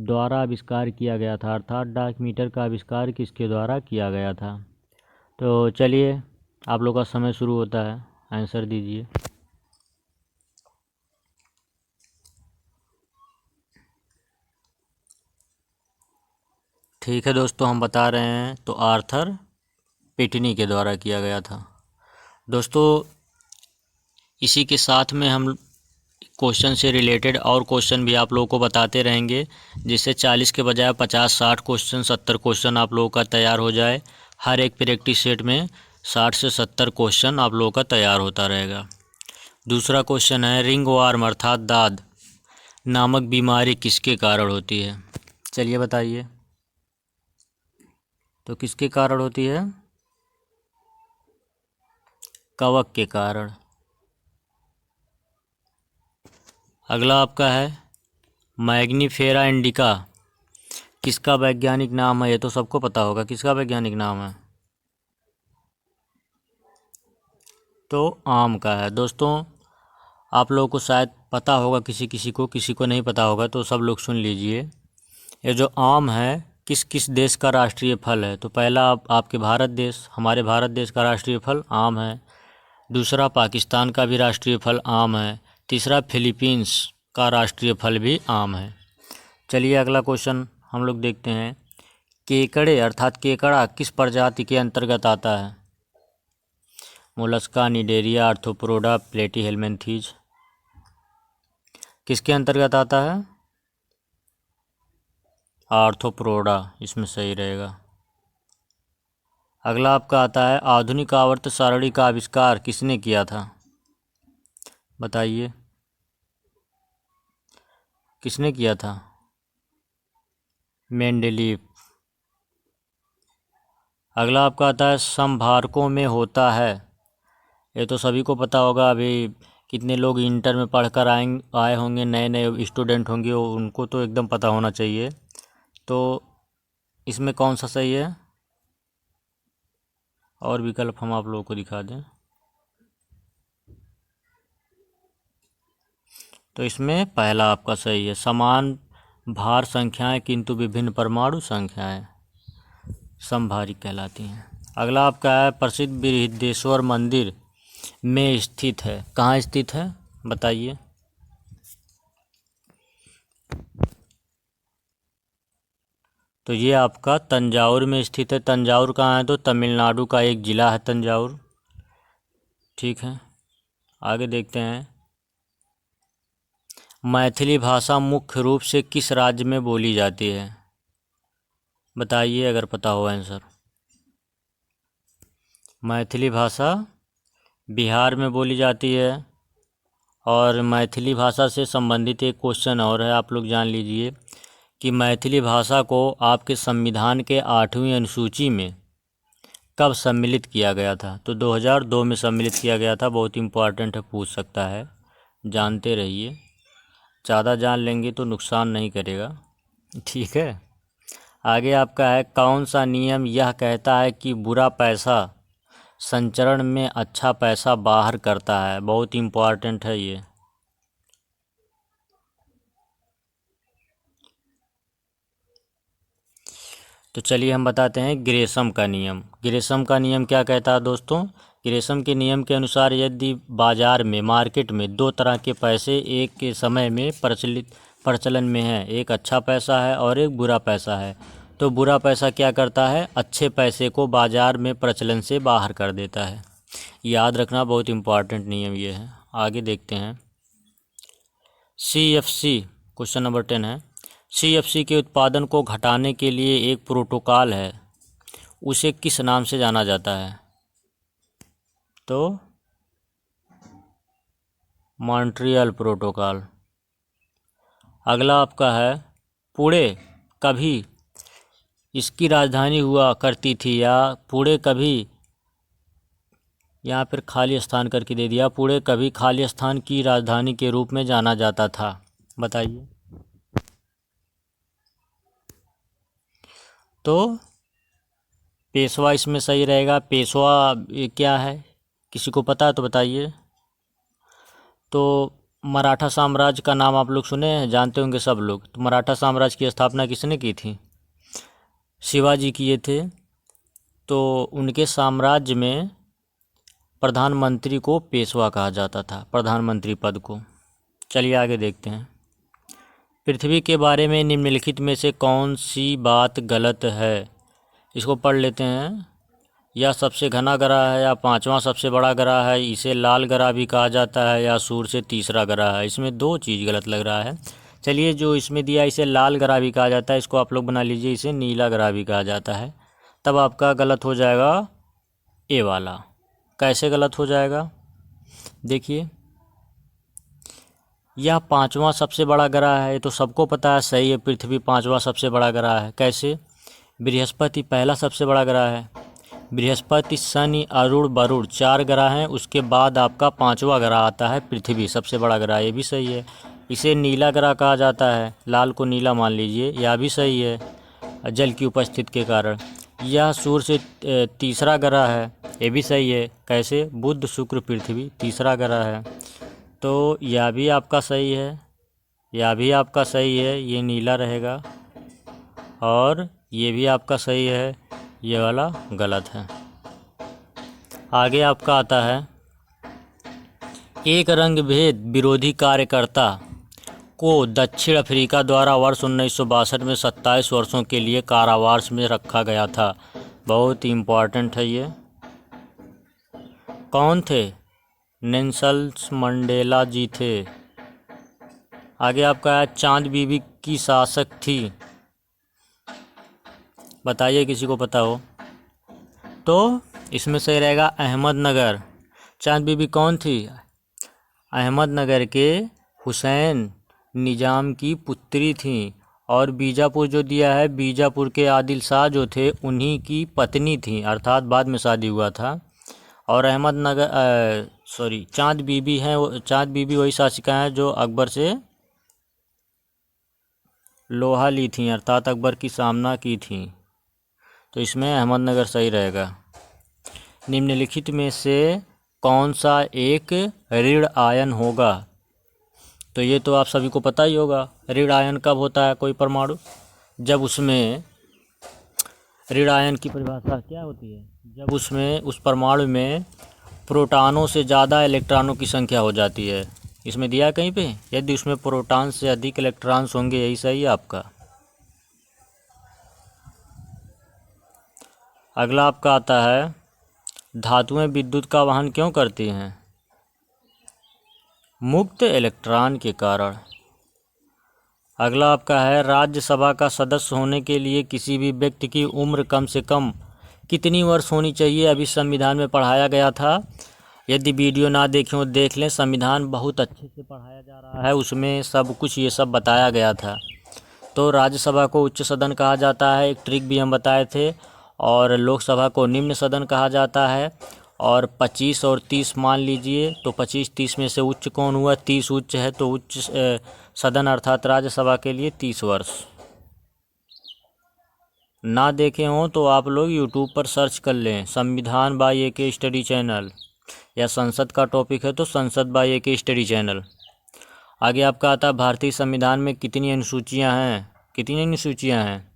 द्वारा आविष्कार किया गया था, अर्थात डाक मीटर का आविष्कार किसके द्वारा किया गया था। तो चलिए आप लोग का समय शुरू होता है, आंसर दीजिए। ठीक है दोस्तों, हम बता रहे हैं, तो आर्थर पिटनी के द्वारा किया गया था। दोस्तों इसी के साथ में हम क्वेश्चन से रिलेटेड और क्वेश्चन भी आप लोगों को बताते रहेंगे, जिससे 40 के बजाय 50-60 क्वेश्चन 70 क्वेश्चन आप लोगों का तैयार हो जाए। हर एक प्रैक्टिस सेट में 60 से 70 क्वेश्चन आप लोगों का तैयार होता रहेगा। दूसरा क्वेश्चन है, रिंग वार्म अर्थात दाद नामक बीमारी किसके कारण होती है। चलिए बताइए, तो किसके कारण होती है। कवक के कारण। अगला आपका है, मैग्नीफेरा इंडिका किसका वैज्ञानिक नाम है। ये तो सबको पता होगा, किसका वैज्ञानिक नाम है। तो आम का है। दोस्तों आप लोगों को शायद पता होगा, किसी को नहीं पता होगा, तो सब लोग सुन लीजिए। ये जो आम है किस किस देश का राष्ट्रीय फल है। तो पहला आपके भारत देश, हमारे भारत देश का राष्ट्रीय फल आम है। दूसरा पाकिस्तान का भी राष्ट्रीय फल आम है। तीसरा फिलीपींस का राष्ट्रीय फल भी आम है। चलिए अगला क्वेश्चन हम लोग देखते हैं, केकड़े अर्थात केकड़ा किस प्रजाति के अंतर्गत आता है। मोलस्का, निडेरिया, आर्थ्रोपोडा, प्लेटीहेल्मिन्थीज, किसके अंतर्गत आता है। आर्थ्रोपोडा इसमें सही रहेगा। अगला आपका आता है, आधुनिक आवर्त सारणी का आविष्कार किसने किया था। बताइए किसने किया था। मेंडेलीव। अगला आपका आता है, समभारकों में होता है। ये तो सभी को पता होगा, अभी कितने लोग इंटर में पढ़कर आए होंगे, नए नए स्टूडेंट होंगे, उनको तो एकदम पता होना चाहिए। तो इसमें कौन सा सही है, और विकल्प हम आप लोगों को दिखा दें। तो इसमें पहला आपका सही है, समान भार संख्याएं किंतु विभिन्न परमाणु संख्याएं समभारिक कहलाती हैं। अगला आपका है, प्रसिद्ध बृहदेश्वर मंदिर में स्थित है। कहाँ स्थित है बताइए। तो ये आपका तंजावुर में स्थित है। तंजावुर कहाँ है, तो तमिलनाडु का एक ज़िला है तंजावुर। ठीक है, आगे देखते हैं, मैथिली भाषा मुख्य रूप से किस राज्य में बोली जाती है। बताइए अगर पता हो आंसर। मैथिली भाषा बिहार में बोली जाती है। और मैथिली भाषा से संबंधित एक क्वेश्चन और है, आप लोग जान लीजिए कि मैथिली भाषा को आपके संविधान के 8वीं अनुसूची में कब सम्मिलित किया गया था। तो 2002 में सम्मिलित किया गया था। बहुत इम्पोर्टेंट है, पूछ सकता है, जानते रहिए। ज़्यादा जान लेंगे तो नुकसान नहीं करेगा। ठीक है, आगे आपका है, कौन सा नियम यह कहता है कि बुरा पैसा संचरण में अच्छा पैसा बाहर करता है। बहुत इम्पोर्टेंट है ये। तो चलिए हम बताते हैं ग्रेशम का नियम। ग्रेशम का नियम क्या कहता है दोस्तों। ग्रेशम के नियम के अनुसार यदि बाजार में, मार्केट में दो तरह के पैसे एक के समय में प्रचलन में है, एक अच्छा पैसा है और एक बुरा पैसा है, तो बुरा पैसा क्या करता है, अच्छे पैसे को बाजार में प्रचलन से बाहर कर देता है। याद रखना, बहुत इम्पॉर्टेंट नियम ये है। आगे देखते हैं, CFC क्वेश्चन नंबर 10 है, CFC के उत्पादन को घटाने के लिए एक प्रोटोकॉल है, उसे किस नाम से जाना जाता है। तो मॉन्ट्रियल प्रोटोकॉल। अगला आपका है, पुणे कभी इसकी राजधानी हुआ करती थी, या पुणे कभी, यहाँ पर खाली स्थान करके दे दिया, पुणे कभी खाली स्थान की राजधानी के रूप में जाना जाता था। बताइए। तो पेशवा इसमें सही रहेगा। पेशवा क्या है, किसी को पता है तो बताइए। तो मराठा साम्राज्य का नाम आप लोग सुने हैं, जानते होंगे सब लोग। तो मराठा साम्राज्य की स्थापना किसने की थी? शिवाजी किए थे। तो उनके साम्राज्य में प्रधानमंत्री को पेशवा कहा जाता था, प्रधानमंत्री पद को। चलिए आगे देखते हैं। पृथ्वी के बारे में निम्नलिखित में से कौन सी बात गलत है? इसको पढ़ लेते हैं। यह सबसे घना ग्रह है, या पांचवा सबसे बड़ा ग्रह है, इसे लाल ग्रह भी कहा जाता है, या सूर्य से तीसरा ग्रह है। इसमें दो चीज़ गलत लग रहा है। चलिए, जो इसमें दिया इसे लाल ग्रह भी कहा जाता है, इसको आप लोग बना लीजिए इसे नीला ग्रह भी कहा जाता है। तब आपका गलत हो जाएगा ए वाला। कैसे गलत हो जाएगा? देखिए, यह पांचवा सबसे बड़ा ग्रह है, तो सबको पता है, सही है, पृथ्वी पांचवा सबसे बड़ा ग्रह है। कैसे? बृहस्पति पहला सबसे बड़ा ग्रह है। बृहस्पति, शनि, अरुण, वरुण 4 ग्रह हैं, उसके बाद आपका पांचवा ग्रह आता है पृथ्वी, सबसे बड़ा ग्रह। ये भी सही है। इसे नीला ग्रह कहा जाता है, लाल को नीला मान लीजिए, यह भी सही है जल की उपस्थिति के कारण। यह सूर्य से तीसरा ग्रह है, ये भी सही है। कैसे? बुध, शुक्र, पृथ्वी तीसरा ग्रह है। तो यह भी आपका सही है, यह भी आपका सही है, ये नीला रहेगा। और ये भी आपका सही है, ये वाला गलत है। आगे आपका आता है, एक रंग भेद विरोधी कार्यकर्ता को दक्षिण अफ्रीका द्वारा वर्ष 1962 में 27 वर्षों के लिए कारावास में रखा गया था। बहुत इम्पॉर्टेंट है ये। कौन थे? नेल्सन मंडेला जी थे। आगे आपका है, चांद बीबी की शासक थी, बताइए किसी को पता हो तो। इसमें सही रहेगा अहमदनगर। चांद बीबी कौन थी? अहमदनगर के हुसैन निजाम की पुत्री थी। और बीजापुर जो दिया है, बीजापुर के आदिल शाह जो थे उन्हीं की पत्नी थी, अर्थात बाद में शादी हुआ था। और अहमदनगर चांद बीबी हैं, चांद बीबी वही शासिका हैं जो अकबर से लोहा ली थी, अर्थात अकबर की सामना की थी। तो इसमें अहमदनगर सही रहेगा। निम्नलिखित में से कौन सा एक ऋण आयन होगा? तो ये तो आप सभी को पता ही होगा। ऋण आयन कब होता है कोई परमाणु? जब उसमें, ऋण आयन की परिभाषा क्या होती है? जब उसमें, उस परमाणु में प्रोटॉनों से ज़्यादा इलेक्ट्रॉनों की संख्या हो जाती है। इसमें दिया है कहीं पे, यदि उसमें प्रोटॉन से अधिक इलेक्ट्रॉन्स होंगे, यही सही है आपका। अगला आपका आता है, धातुएं विद्युत का वहन क्यों करती हैं? मुक्त इलेक्ट्रॉन के कारण। अगला आपका है, राज्यसभा का सदस्य होने के लिए किसी भी व्यक्ति की उम्र कम से कम कितनी वर्ष होनी चाहिए? अभी संविधान में पढ़ाया गया था, यदि वीडियो ना देखें हो देख लें, संविधान बहुत अच्छे से पढ़ाया जा रहा है, उसमें सब कुछ ये सब बताया गया था। तो राज्यसभा को उच्च सदन कहा जाता है, एक ट्रिक भी हम बताए थे। और लोकसभा को निम्न सदन कहा जाता है। और 25 और 30 मान लीजिए, तो 25-30 में से उच्च कौन हुआ? 30 उच्च है, तो उच्च सदन अर्थात राज्यसभा के लिए 30 वर्ष। ना देखे हों तो आप लोग यूट्यूब पर सर्च कर लें, संविधान बाय ए.के. स्टडी चैनल, या संसद का टॉपिक है तो संसद बाय ए.के. Study channel. आगे आपका आता है, भारतीय संविधान में कितनी अनुसूचियां हैं? कितनी अनुसूचियां हैं?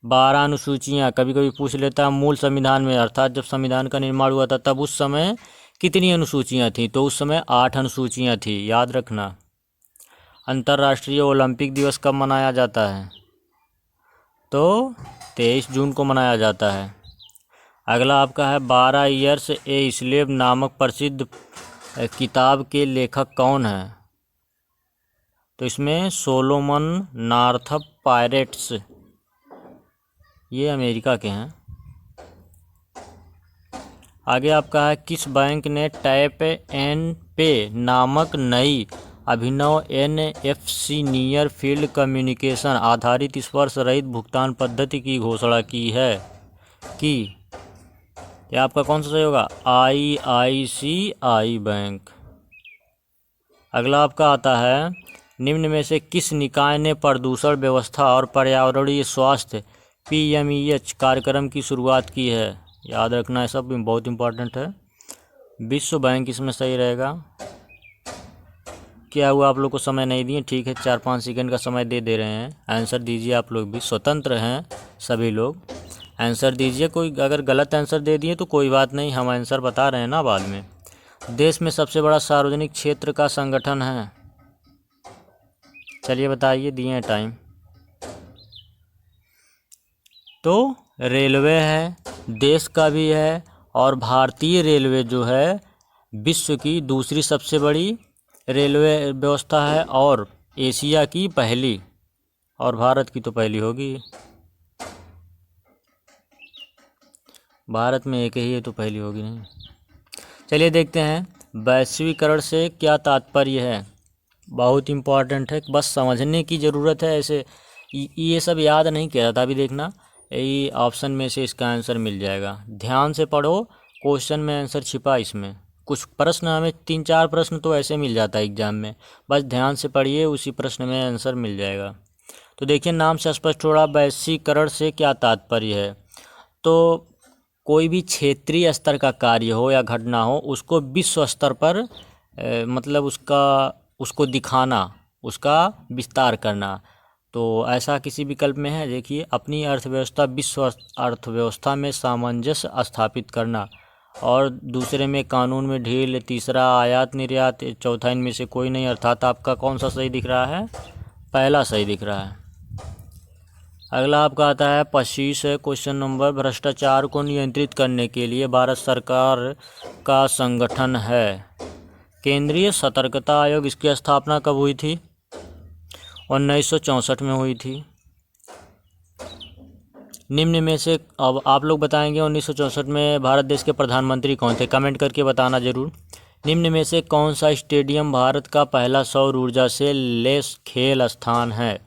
12 अनुसूचियाँ। कभी कभी पूछ लेता है मूल संविधान में, अर्थात जब संविधान का निर्माण हुआ था तब उस समय कितनी अनुसूचियाँ थी? तो उस समय 8 अनुसूचियाँ थी, याद रखना। अंतर्राष्ट्रीय ओलंपिक दिवस कब मनाया जाता है? तो 23 जून को मनाया जाता है। अगला आपका है, 12 ईयर्स ए स्लेव नामक प्रसिद्ध किताब के लेखक कौन है? तो इसमें सोलोमन नॉर्थअप पायरेट्स, ये अमेरिका के हैं। आगे आपका है, किस बैंक ने टैप एंड पे नामक नई अभिनव NFC नियर फील्ड कम्युनिकेशन आधारित स्पर्श रहित भुगतान पद्धति की घोषणा की है? यह आपका कौन सा सही होगा? IICI bank. अगला आपका आता है, निम्न में से किस निकाय ने प्रदूषण व्यवस्था और पर्यावरणीय स्वास्थ्य PMEH कार्यक्रम की शुरुआत की है? याद रखना है, सब बहुत इम्पोर्टेंट है। विश्व बैंक इसमें सही रहेगा। क्या हुआ, आप लोग को समय नहीं दिए, ठीक है 4-5 सेकंड का समय दे रहे हैं, आंसर दीजिए। आप लोग भी स्वतंत्र हैं, सभी लोग आंसर दीजिए। कोई अगर गलत आंसर दे दिए तो कोई बात नहीं, हम आंसर बता रहे हैं ना बाद में। देश में सबसे बड़ा सार्वजनिक क्षेत्र का संगठन है, चलिए बताइए, दिए हैं टाइम। तो रेलवे है, देश का भी है, और भारतीय रेलवे जो है विश्व की दूसरी सबसे बड़ी रेलवे व्यवस्था है, और एशिया की पहली, और भारत की तो पहली होगी। भारत में एक ही है तो पहली होगी नहीं। चलिए देखते हैं, वैश्वीकरण से क्या तात्पर्य है। बहुत इम्पॉर्टेंट है, बस समझने की ज़रूरत है। ऐसे ये सब याद नहीं किया जाता। अभी देखना, यही ऑप्शन में से इसका आंसर मिल जाएगा। ध्यान से पढ़ो, क्वेश्चन में आंसर छिपा इसमें। कुछ प्रश्न हमें 3-4 प्रश्न तो ऐसे मिल जाता है एग्जाम में, बस ध्यान से पढ़िए, उसी प्रश्न में आंसर मिल जाएगा। तो देखिए, नाम से स्पष्ट हो रहा, वैश्वीकरण से क्या तात्पर्य है। तो कोई भी क्षेत्रीय स्तर का कार्य हो या घटना हो, उसको विश्व स्तर पर मतलब उसको दिखाना, उसका विस्तार करना। तो ऐसा किसी विकल्प में है, देखिए, अपनी अर्थव्यवस्था विश्व अर्थव्यवस्था में सामंजस्य स्थापित करना, और दूसरे में कानून में ढील, तीसरा आयात निर्यात, चौथा इनमें से कोई नहीं। अर्थात आपका कौन सा सही दिख रहा है, पहला सही दिख रहा है। अगला आपका आता है 25 है क्वेश्चन नंबर, भ्रष्टाचार को नियंत्रित करने के लिए भारत सरकार का संगठन है। केंद्रीय सतर्कता आयोग, इसकी स्थापना कब हुई थी, 1964 में हुई थी। निम्न में से, अब आप लोग बताएंगे 1964 में भारत देश के प्रधानमंत्री कौन थे, कमेंट करके बताना जरूर। निम्न में से कौन सा स्टेडियम भारत का पहला सौर ऊर्जा से लैस खेल स्थान है।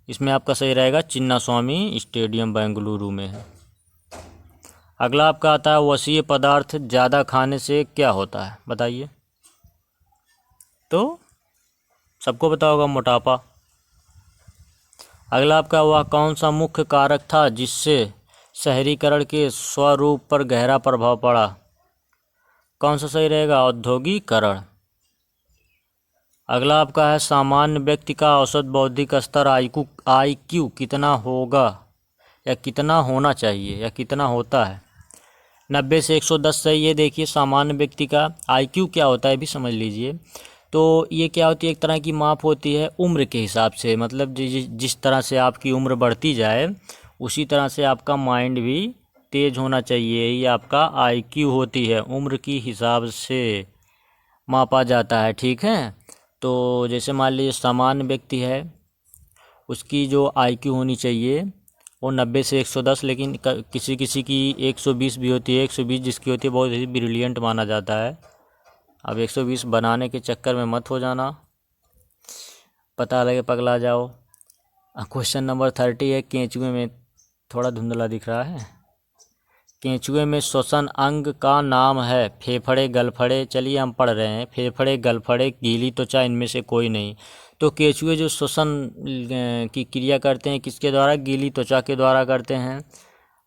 इसमें आपका सही रहेगा चिन्ना स्वामी स्टेडियम बेंगलुरु में है। अगला आपका आता है, वसीय पदार्थ ज़्यादा खाने से क्या होता है, बताइए। तो सबको पता होगा, मोटापा। अगला आपका, वह कौन सा मुख्य कारक था जिससे शहरीकरण के स्वरूप पर गहरा प्रभाव पड़ा। कौन सा सही रहेगा, औद्योगिकरण। अगला आपका है, सामान्य व्यक्ति का औसत बौद्धिक स्तर IQ कितना होगा, या कितना होना चाहिए, या कितना होता है। 90 से 110 सही है। देखिए, सामान्य व्यक्ति का IQ क्या होता है भी समझ लीजिए। तो ये क्या होती है, एक तरह की माप होती है उम्र के हिसाब से, मतलब जिस तरह से आपकी उम्र बढ़ती जाए उसी तरह से आपका माइंड भी तेज होना चाहिए। ये आपका IQ होती है, उम्र की हिसाब से मापा जाता है, ठीक है। तो जैसे मान लीजिए सामान्य व्यक्ति है, उसकी जो IQ होनी चाहिए वो 90 से 110, लेकिन किसी किसी की 120 भी होती है। 120 जिसकी होती है बहुत ही ब्रिलियंट माना जाता है। अब 120 बनाने के चक्कर में मत हो जाना, पता लगे पगला जाओ। क्वेश्चन नंबर 30 है, केंचुए में, थोड़ा धुंधला दिख रहा है। केंचुए में श्वसन अंग का नाम है फेफड़े, गलफड़े। चलिए हम पढ़ रहे हैं, फेफड़े, गलफड़े, गीली त्वचा, इनमें से कोई नहीं। तो केंचुए जो श्वसन की क्रिया करते हैं किसके द्वारा, गीली त्वचा के द्वारा करते हैं।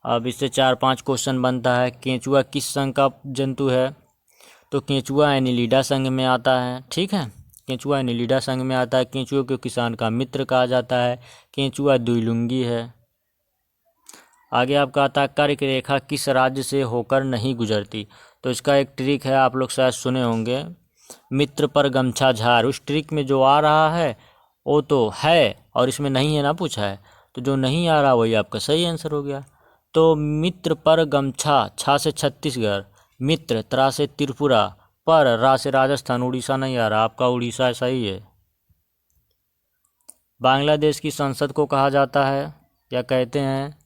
अब इससे 4-5 क्वेश्चन बनता है। केंचुआ किस संघ का जंतु है, तो केंचुआ एनिलिडा संघ में आता है, ठीक है। केंचुआ एनिलिडा संघ में आता है। केंचुए को किसान का मित्र कहा जाता है। केंचुआ द्विलिंगी है। आगे आपका आता है, कर्क रेखा किस राज्य से होकर नहीं गुजरती। तो इसका एक ट्रिक है, आप लोग शायद सुने होंगे, मित्र पर गमछा झार। उस ट्रिक में जो आ रहा है वो तो है, और इसमें नहीं है ना पूछा है, तो जो नहीं आ रहा वही आपका सही आंसर हो गया। तो मित्र पर गमछा, छा से छत्तीसगढ़, मित्र, त्रा से त्रिपुरा, पर, रा से राजस्थान, उड़ीसा नहीं आ रहा, आपका उड़ीसा सही है। बांग्लादेश की संसद को कहा जाता है या कहते हैं,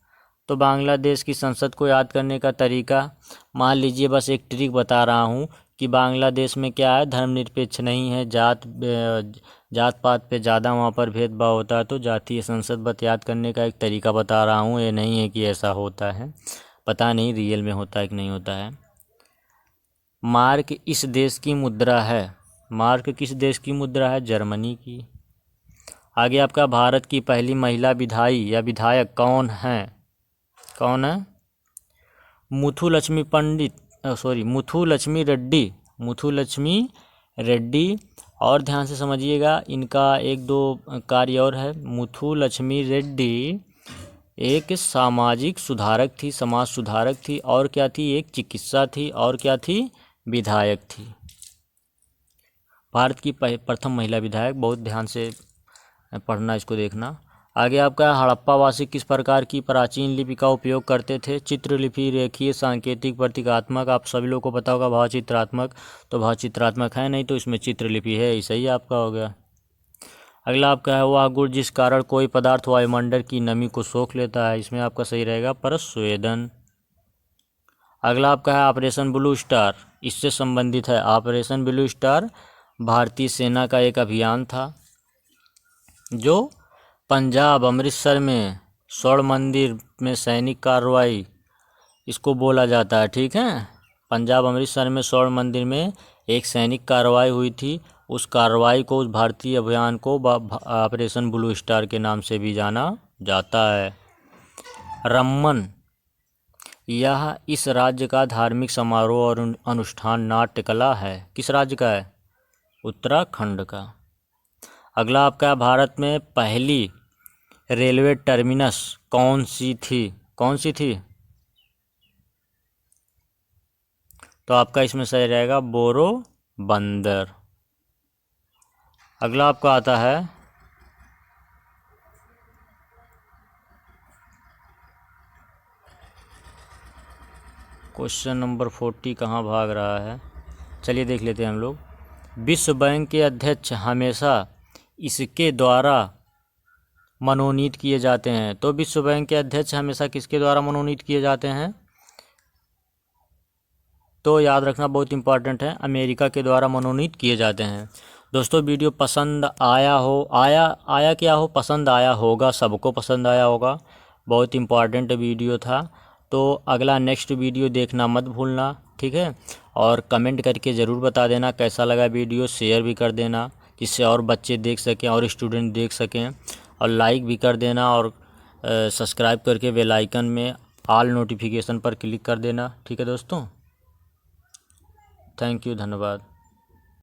तो बांग्लादेश की संसद को याद करने का तरीका, मान लीजिए बस एक ट्रिक बता रहा हूँ कि बांग्लादेश में क्या है, धर्मनिरपेक्ष नहीं है, जात पात पे ज़्यादा वहाँ पर भेदभाव होता है। तो जातीय संसद बत याद करने का एक तरीका बता रहा हूँ, ये नहीं है कि ऐसा होता है, पता नहीं रियल में होता है कि नहीं होता है। मार्क इस देश की मुद्रा है, मार्क किस देश की मुद्रा है, जर्मनी की। आगे आपका, भारत की पहली महिला विधायी या विधायक कौन है, कौन है, मुथुलक्ष्मी रेड्डी, मुथुलक्ष्मी रेड्डी। और ध्यान से समझिएगा, इनका एक दो कार्य और है। मुथुलक्ष्मी रेड्डी एक सामाजिक सुधारक थी, समाज सुधारक थी, और क्या थी, एक चिकित्सा थी, और क्या थी, विधायक थी। भारत की प्रथम महिला विधायक। बहुत ध्यान से पढ़ना, इसको देखना। आगे आपका हड़प्पावासी किस प्रकार की प्राचीन लिपि का उपयोग करते थे? चित्रलिपि, रेखीय, सांकेतिक, प्रतीकात्मक। आप सभी लोगों को पता होगा भावचित्रात्मक, तो भावचित्रात्मक है नहीं, तो इसमें चित्रलिपि है, ऐसा ही आपका हो गया। अगला आपका है वह गुण जिस कारण कोई पदार्थ वायुमंडल की नमी को सोख लेता है। इसमें आपका सही रहेगा परस्वेदन। अगला आपका है ऑपरेशन ब्लू स्टार, इससे संबंधित है। ऑपरेशन ब्लू स्टार भारतीय सेना का एक अभियान था जो पंजाब अमृतसर में स्वर्ण मंदिर में सैनिक कार्रवाई इसको बोला जाता है, ठीक है। पंजाब अमृतसर में स्वर्ण मंदिर में एक सैनिक कार्रवाई हुई थी, उस कार्रवाई को, उस भारतीय अभियान को ऑपरेशन ब्लू स्टार के नाम से भी जाना जाता है। रम्मन, यह इस राज्य का धार्मिक समारोह और अनुष्ठान नाट्य कला है। किस राज्य का है? उत्तराखंड का। अगला आपका भारत में पहली रेलवे टर्मिनस कौन सी थी? कौन सी थी? तो आपका इसमें सही रहेगा बोरोबंदर। अगला आपका आता है क्वेश्चन नंबर 40, कहाँ भाग रहा है, चलिए देख लेते हैं हम लोग। विश्व बैंक के अध्यक्ष हमेशा इसके द्वारा मनोनीत किए जाते हैं। तो विश्व बैंक के अध्यक्ष हमेशा किसके द्वारा मनोनीत किए जाते हैं? तो याद रखना, बहुत इंपॉर्टेंट है, अमेरिका के द्वारा मनोनीत किए जाते हैं। दोस्तों वीडियो पसंद आया हो, आया क्या हो, पसंद आया होगा, सबको पसंद आया होगा, बहुत इंपॉर्टेंट वीडियो था। तो अगला नेक्स्ट वीडियो देखना मत भूलना, ठीक है। और कमेंट करके ज़रूर बता देना कैसा लगा वीडियो, शेयर भी कर देना जिससे और बच्चे देख सकें और स्टूडेंट देख सकें, और लाइक भी कर देना, और सब्सक्राइब करके बेल आइकन में ऑल नोटिफिकेशन पर क्लिक कर देना, ठीक है दोस्तों। थैंक यू, धन्यवाद।